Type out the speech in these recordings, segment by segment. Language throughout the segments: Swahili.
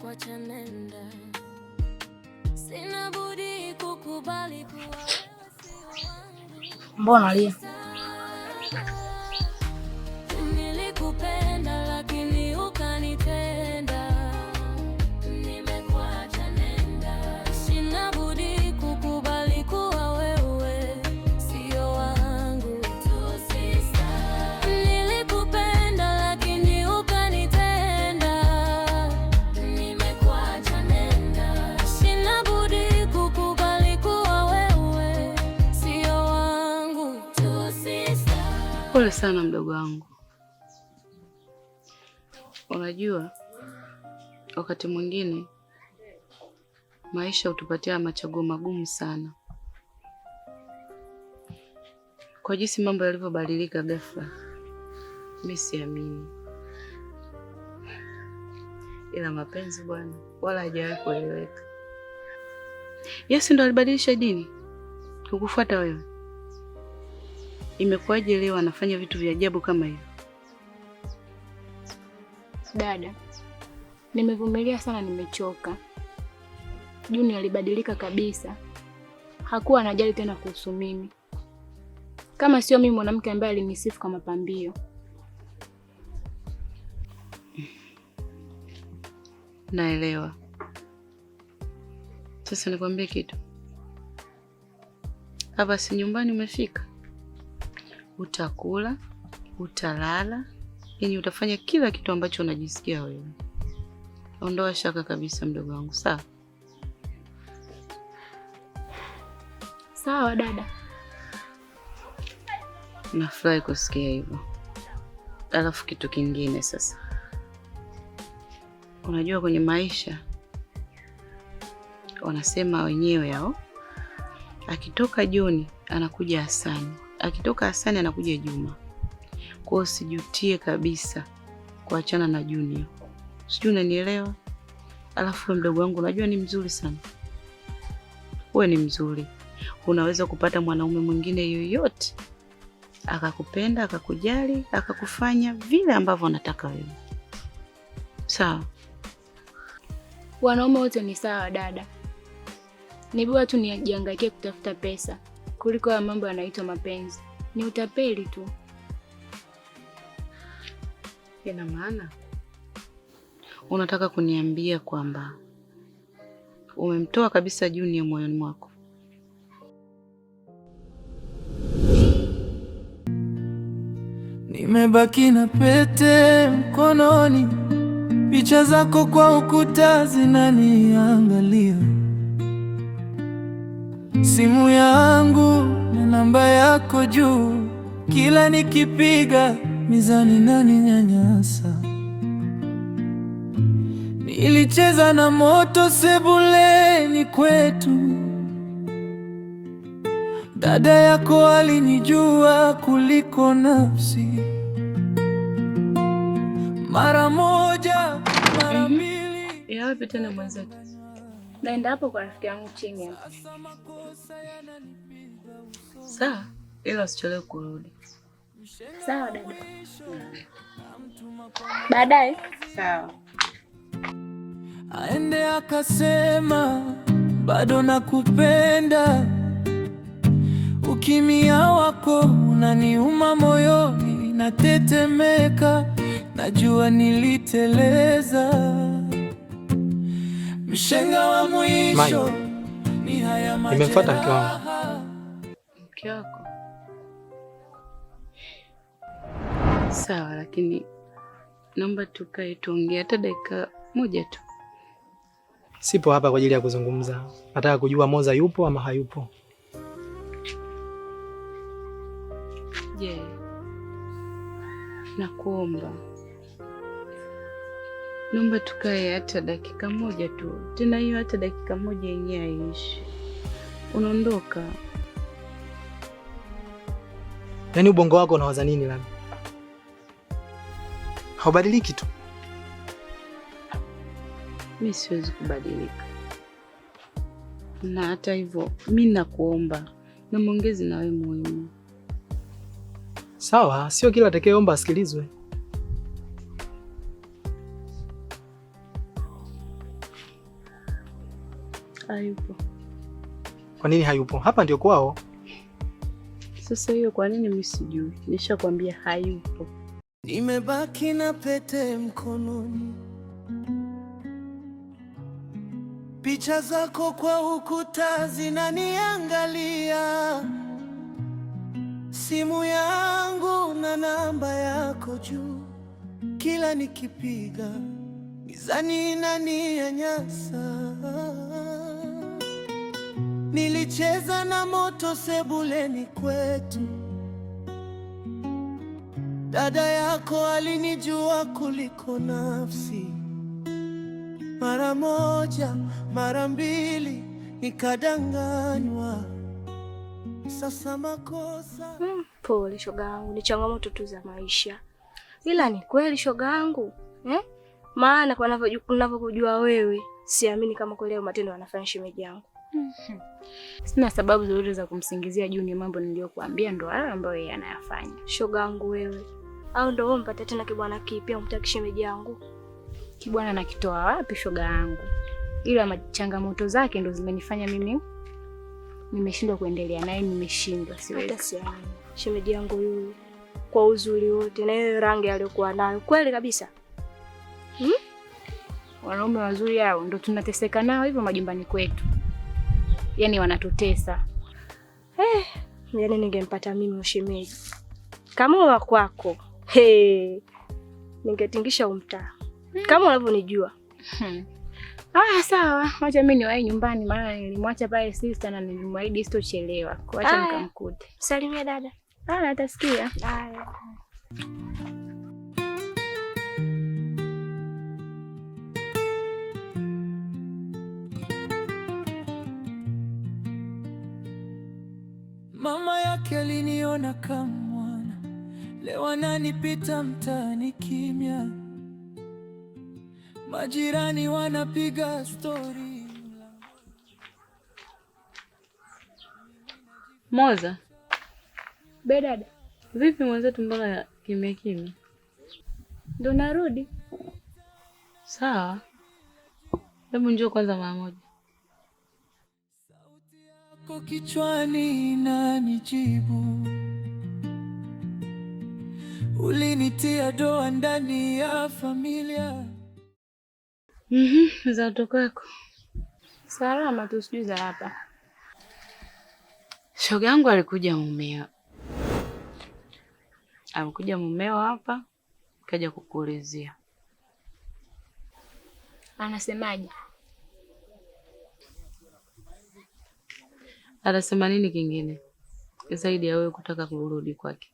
nimekuacha nenda, sina budi kukubali kuwa sio wangu. Mbona lia? Nilikupenda lakini ukanitenda, nimekuacha nenda, sina budi kukubali kuwa wewe sio wangu. Nilikupenda lakini ukanitenda, nimekuacha nenda, sina budi kukubali kuwa wewe sio wangu. Pole sana mdogo wangu. Unajua, wakati mwingine maisha hutupatia machaguo magumu sana. Kwa jinsi mambo yalivyobadilika ghafla, mimi siamini. Ila mapenzi bwana, wala hajawahi kueleweka. Yesu ndo alibadilisha dini kukufuata wewe. Imekuwaje leo anafanya vitu vya ajabu kama hivyo? Dada, nimevumilia sana, nimechoka. Juni alibadilika kabisa. Hakuwa anajali tena kuhusu mimi. Kama sio mimi mwanamke ambaye alinisifu kama pambio. Naelewa. Sasa nikwambie kitu. Hapa si nyumbani umefika. Utakula, utalala, yaani utafanya kila kitu ambacho unajisikia wewe. Ondoa shaka kabisa mdogo wangu, sawa? Sawa dada. Nafurahi kusikia hivyo. Alafu kitu kingine sasa. Unajua kwenye maisha wanasema wenyewe yao, akitoka Juni anakuja Hasani, akitoka Hasani anakuja Juma. Kwa hiyo usijutie kabisa kuachana na Junior. Sijui unanielewa? Alafu mdogo wangu unajua ni mzuri sana. Wewe ni mzuri. Unaweza kupata mwanaume mwingine yoyote akakupenda, akakujali, akakufanya vile ambavyo unataka wewe. Sawa? Wanaume wote ni sawa dada. Ni bora tu nijihangaikie kutafuta pesa kuliko ya mambo yanaitwa mapenzi. Ni utapeli tu. Ina maana unataka kuniambia kwamba umemtoa kabisa Junior moyoni mwako? Nimebaki na pete mkononi, picha zako kwa ukuta zinaniangalia, simu yangu na namba yako juu, kila nikipiga mizani inaninyanyasa. Nilicheza na moto sebuleni kwetu, dada yako alinijua kuliko nafsi. Mara moja, mara mbili. Ya wapi tena mwenzetu? Naenda hapo kwa rafiki yangu chini hapo. Sawa, ila usichelewe kurudi. Sawa dada. Baadaye. Sawa. Aende akasema bado nakupenda, ukimya wako unaniuma moyoni, natetemeka, najua niliteleza. Mshenga wa mwisho ni haya majeraha. Nimemfuata mke wangu. Mke wako? Sawa, lakini naomba tukae tuongee hata dakika moja tu. Sipo hapa kwa ajili ya kuzungumza. Nataka kujua Moza yupo ama hayupo. Je, nakuomba, naomba tukae hata dakika moja tu. Tena hiyo hata dakika moja yenyewe haiishi. Unaondoka. Yaani ubongo wako unawaza nini labda? Haubadiliki tu. Mimi siwezi kubadilika. Na hata hivyo, mimi nakuomba na maongezi na wewe muhimu. Sawa, sio kila atakayeomba asikilizwe. Hayupo. Kwa nini hayupo? Hapa ndio kwao. Sasa hiyo kwa nini mimi sijui? Nishakwambia hayupo. Nimebaki na pete mkononi, picha zako kwa ukuta zinaniangalia, simu yangu na namba yako juu, kila nikipiga mizani inanianyasa. Nilicheza na moto sebuleni kwetu, dada yako alinijua kuliko nafsi. Mara moja, mara mbili nikadanganywa, sasa makosa. Pole shoga yangu, ni changamoto tu za maisha, ila ni kweli shoga yangu maana kwa ninavyokujua wewe, siamini kama kweli hayo matendo yanafanya shemeji yangu. Sina sababu zozote za kumsingizia Junior. Mambo niliyokuambia ndo hayo ambayo yeye anayafanya. Shoga yangu wewe, au ndo wewe mpata tena kibwana kipya umtaki shemeji yangu? Kibwana nakitoa wapi shoga yangu? Ila changamoto zake ndo zimenifanya mimi nimeshindwa kuendelea naye, nimeshindwa siwezi. Hata siamini. Shemeji yangu yule kwa uzuri wote na ile rangi aliyokuwa nayo, kweli kabisa. Wanaume wazuri hao ndo tunateseka nao hivyo majumbani kwetu. Yaani wanatutesa. Yaani ningempata mimi ushemeji kama wa kwako, ningetingisha umtaa kama unavyonijua. Sawa, wacha mimi niwahi nyumbani, maana nilimwacha pale sister na nilimwahidi sitochelewa. Kuacha nikamkute. Salimia dada. Atasikia. Mama yake aliniona kama mwana, leo ananipita mtaani kimya, majirani wanapiga story. Moza. Be dada. Vipi mwenzetu, mbona kimya kimya? Ndo narudi. Sawa. Hebu njoo kwanza mara moja. Kwa kichwani na nijibu, ulinitia doa ndani ya familia. Za kutoka yako. Salama tu, sijui za hapa. Shoga yangu alikuja mumeo. Alikuja mumeo hapa, kaja kukuulizia. Anasemaje? Anasema nini kingine zaidi ya wewe kutaka kurudi kwake?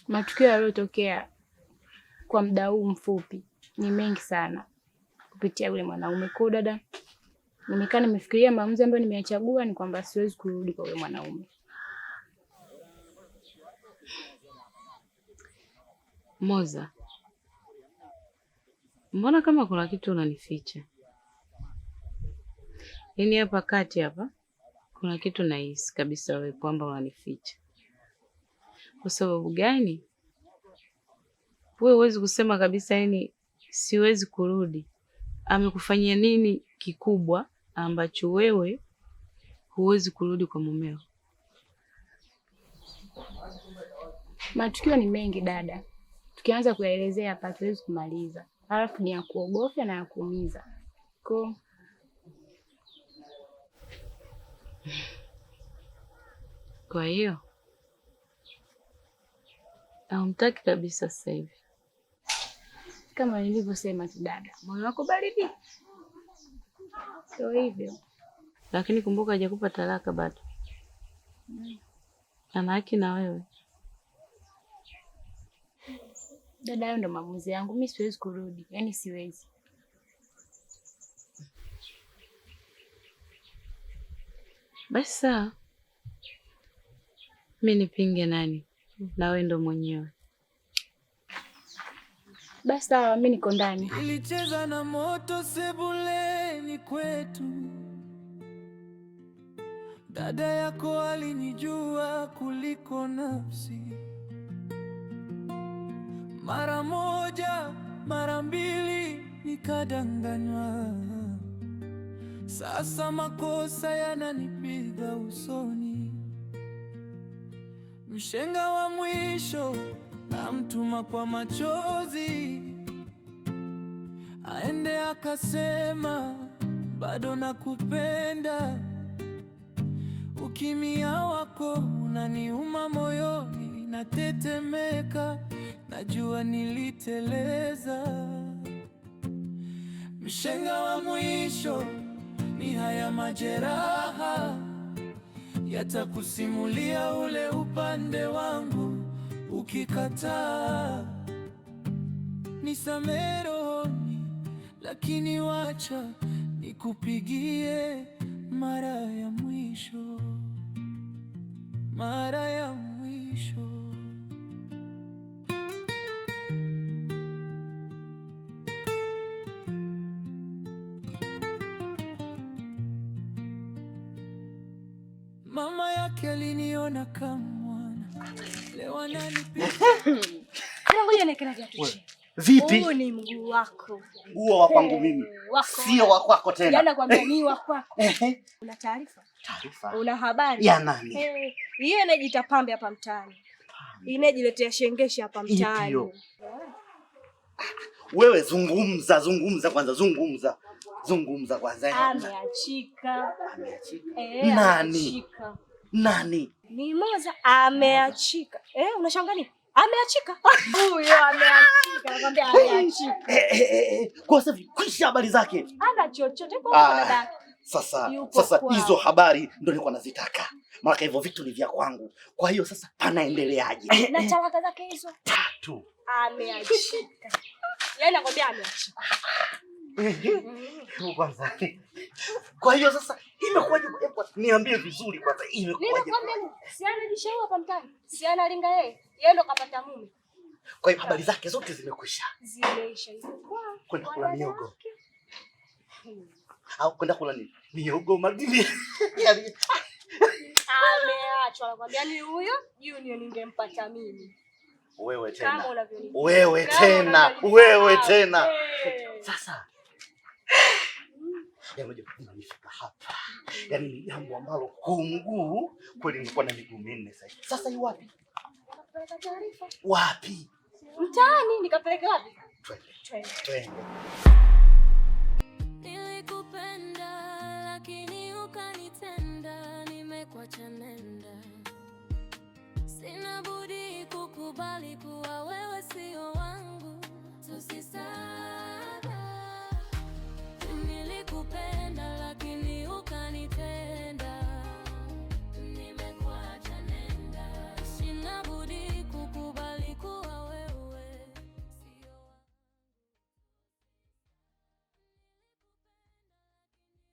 Matukio yaliyotokea kwa muda huu mfupi ni mengi sana kupitia yule mwanaume. Kwa dada, nimekaa nimefikiria maamuzi ambayo nimeyachagua ni kwamba siwezi kurudi kwa yule mwanaume. Moza, mbona kama kuna kitu unanificha? Yaani hapa kati hapa kuna kitu nahisi kabisa wewe kwamba unanificha. Kwa sababu gani? Wewe huwezi kusema kabisa yaani siwezi kurudi. Amekufanyia nini kikubwa ambacho wewe huwezi kurudi kwa mumeo? Matukio ni mengi dada. Tukianza kuyaelezea hapa hatuwezi kumaliza. Halafu ni ya kuogofya na ya kuumiza. Kwa hiyo haumtaki kabisa sasa hivi. Kama nilivyosema tu dada, moyo wako baridi. Sio hivyo. Lakini kumbuka hajakupa talaka bado. Ana haki na wewe. Dada, hayo ndo maamuzi yangu. Mimi siwezi kurudi. Yaani siwezi. Basi sawa. Mimi nipinge nani? Na wewe ndo mwenyewe. Basi sawa, mimi niko ndani. Nilicheza na moto sebuleni kwetu, dada yako alinijua kuliko nafsi. Mara moja, mara mbili nikadanganywa. Sasa makosa yananipiga usoni. Mshenga wa mwisho namtuma kwa machozi, aende akasema bado nakupenda. Ukimya wako unaniuma moyoni, natetemeka, najua niliteleza. Mshenga wa mwisho ni haya majeraha, yatakusimulia ule upande wangu. Ukikataa nisamehe rohoni, lakini wacha nikupigie mara ya mwisho, mara ya mwisho. Mama yake aliniona kama mwana, leo ananipiga. Ngoja nikana viatu. Vipi? Huu ni mguu wako. Huo wa kwangu mimi. Sio wa kwako tena. Jana kwambia ni wa kwako. Una taarifa? Taarifa. Una habari? Ya nani? Yeye anajiita Pambe hapa mtaani. Inajiletea shengeshi hapa mtaani. Wewe zungumza kwanza, zungumza kwanza. Ameachika. Nani? Nani? Ni Moza ameachika. Unashangaa nini? Ameachika. Huyo ameachika, nakwambia ameachika. Kwa sababu kwisha habari zake. Ana chochote kwa dada. Sasa hizo habari ndio nilikuwa nazitaka. Maana hivyo vitu ni vya kwangu. Kwa hiyo sasa anaendeleaje? Na talaka zake hizo 3. Ameachika. Yeye anakwambia ameachika. Kwanza. Kwa hiyo sasa imekuwaje? Niambie vizuri kwanza, imekuwaje? Ninakwambia si anajishauri hapa mtaani. Si analinga yeye. Yeye ndo kapata mume. Kwa hiyo habari zake zote zimekwisha. Zimeisha hizo. Kwenda kula miogo. Au kwenda kula nini? Miogo magili. Ameachwa, anakwambia ni huyo Junior ningempata mimi. Wewe tena. Kama unavyoniona. Wewe tena. Sasa unanifika hapa. Yaani ni jambo ambalo kumguu kweli nilikuwa na miguu minne sasa. Sasa yu wapi? Nikapeleka taarifa. Wapi? Mtaani. Nikapeleka wapi? Twende. Nilikupenda lakini ukanitenda, nimekuacha nenda. Sina budi kukubali kuwa wewe sio wangu. Tusisahau. Nilikupenda lakini ukanitenda.